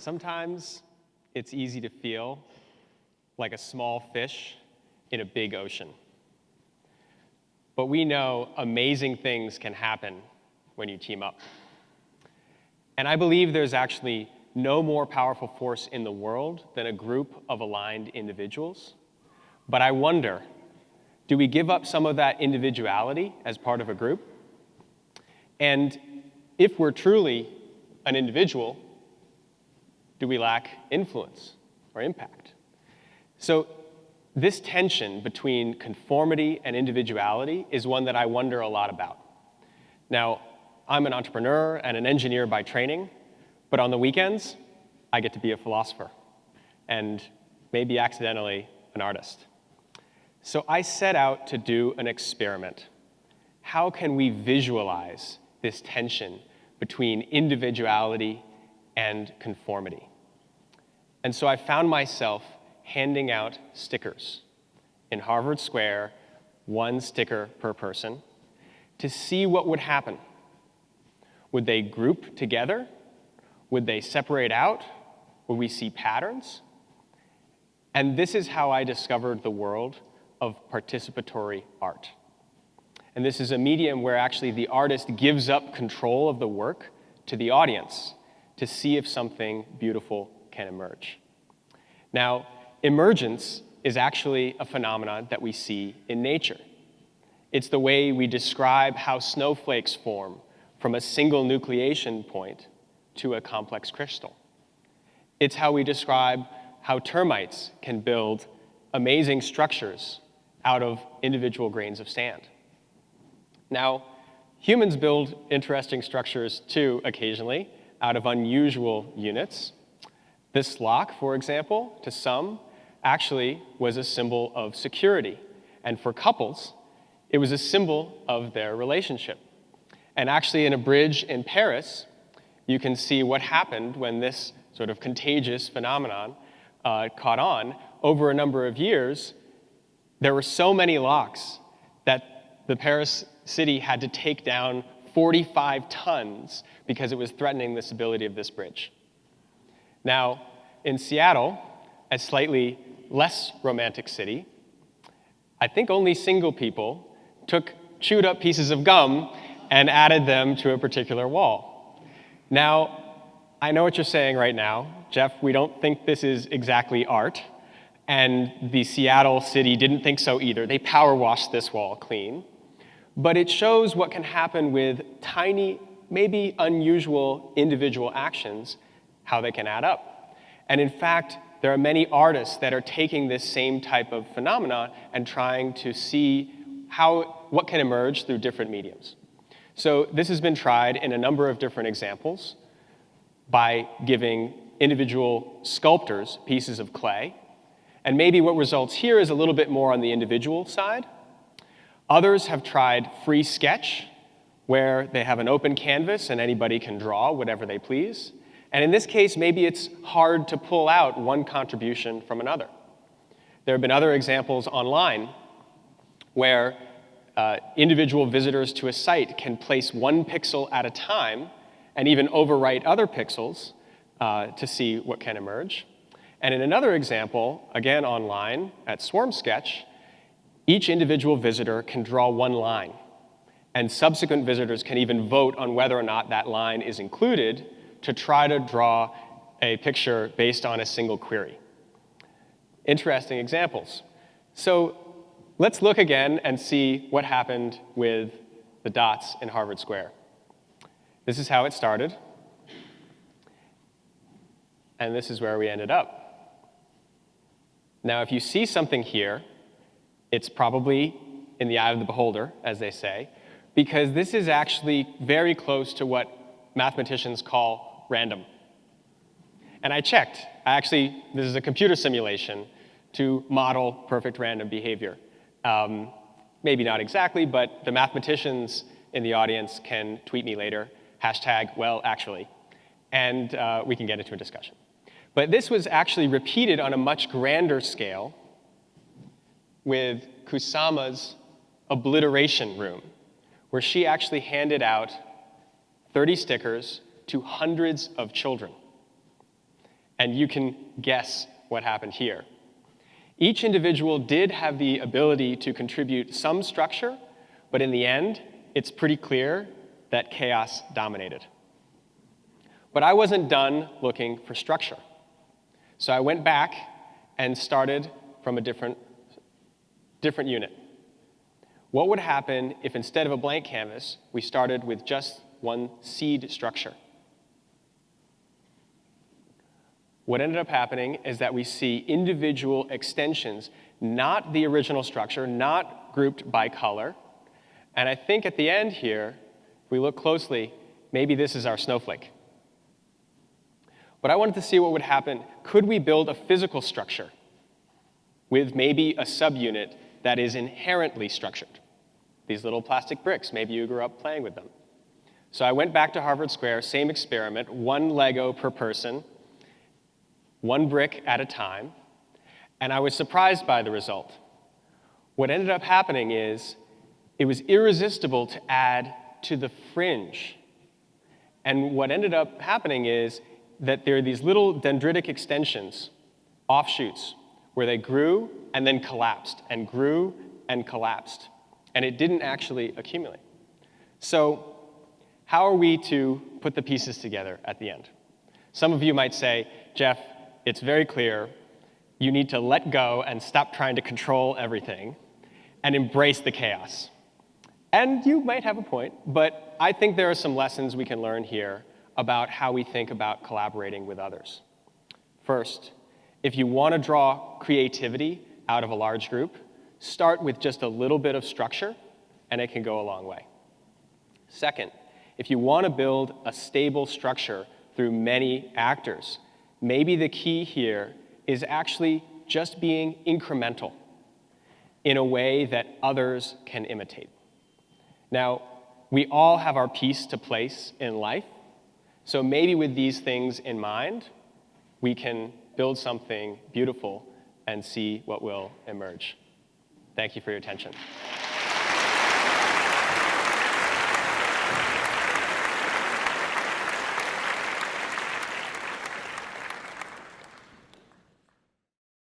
Sometimes it's easy to feel like a small fish in a big ocean. But we know amazing things can happen when you team up. And I believe there's actually no more powerful force in the world than a group of aligned individuals. But I wonder, do we give up some of that individuality as part of a group? And if we're truly an individual, do we lack influence or impact? So this tension between conformity and individuality is one that I wonder a lot about. Now, I'm an entrepreneur and an engineer by training, but on the weekends, I get to be a philosopher and maybe accidentally an artist. So I set out to do an experiment. How can we visualize this tension between individuality and conformity? And so I found myself handing out stickers in Harvard Square, 1 sticker per person, to see what would happen. Would they group together? Would they separate out? Would we see patterns? And this is how I discovered the world of participatory art. And this is a medium where actually the artist gives up control of the work to the audience to see if something beautiful can emerge. Now, emergence is actually a phenomenon that we see in nature. It's the way we describe how snowflakes form from a single nucleation point to a complex crystal. It's how we describe how termites can build amazing structures out of individual grains of sand. Now, humans build interesting structures too occasionally out of unusual units. This lock, for example, to some, actually was a symbol of security. And for couples, it was a symbol of their relationship. And actually, in a bridge in Paris, you can see what happened when this sort of contagious phenomenon caught on. Over a number of years, there were so many locks that the Paris city had to take down 45 tons because it was threatening the stability of this bridge. Now, in Seattle, a slightly less romantic city, I think only single people took chewed up pieces of gum and added them to a particular wall. Now, I know what you're saying right now. Jeff, we don't think this is exactly art. And the Seattle city didn't think so either. They power washed this wall clean. But it shows what can happen with tiny, maybe unusual individual actions, how they can add up. And in fact, there are many artists that are taking this same type of phenomenon and trying to see what can emerge through different mediums. So this has been tried in a number of different examples by giving individual sculptors pieces of clay. And maybe what results here is a little bit more on the individual side. Others have tried free sketch, where they have an open canvas and anybody can draw whatever they please. And in this case, maybe it's hard to pull out one contribution from another. There have been other examples online where individual visitors to a site can place 1 pixel at a time and even overwrite other pixels to see what can emerge. And in another example, again online at Swarm Sketch, each individual visitor can draw 1 line. And subsequent visitors can even vote on whether or not that line is included to try to draw a picture based on a single query. Interesting examples. So let's look again and see what happened with the dots in Harvard Square. This is how it started. And this is where we ended up. Now, if you see something here, it's probably in the eye of the beholder, as they say, because this is actually very close to what mathematicians call random. And I checked. This is a computer simulation to model perfect random behavior. Maybe not exactly, but the mathematicians in the audience can tweet me later, #WellActually, and we can get into a discussion. But this was actually repeated on a much grander scale with Kusama's obliteration room, where she actually handed out 30 stickers to hundreds of children. And you can guess what happened here. Each individual did have the ability to contribute some structure, but in the end, it's pretty clear that chaos dominated. But I wasn't done looking for structure. So I went back and started from a different unit. What would happen if instead of a blank canvas, we started with just one seed structure? What ended up happening is that we see individual extensions, not the original structure, not grouped by color. And I think at the end here, if we look closely, maybe this is our snowflake. But I wanted to see what would happen. Could we build a physical structure with maybe a subunit that is inherently structured? These little plastic bricks, maybe you grew up playing with them. So I went back to Harvard Square, same experiment, one Lego per person, one brick at a time, and I was surprised by the result. What ended up happening is it was irresistible to add to the fringe. And what ended up happening is that there are these little dendritic extensions, offshoots, where they grew and then collapsed, and grew and collapsed. And it didn't actually accumulate. So how are we to put the pieces together at the end? Some of you might say, Jeff, it's very clear. You need to let go and stop trying to control everything and embrace the chaos. And you might have a point, but I think there are some lessons we can learn here about how we think about collaborating with others. First, if you want to draw creativity out of a large group, start with just a little bit of structure, and it can go a long way. Second, if you want to build a stable structure through many actors, maybe the key here is actually just being incremental in a way that others can imitate. Now, we all have our piece to place in life, so maybe with these things in mind, we can build something beautiful and see what will emerge. Thank you for your attention.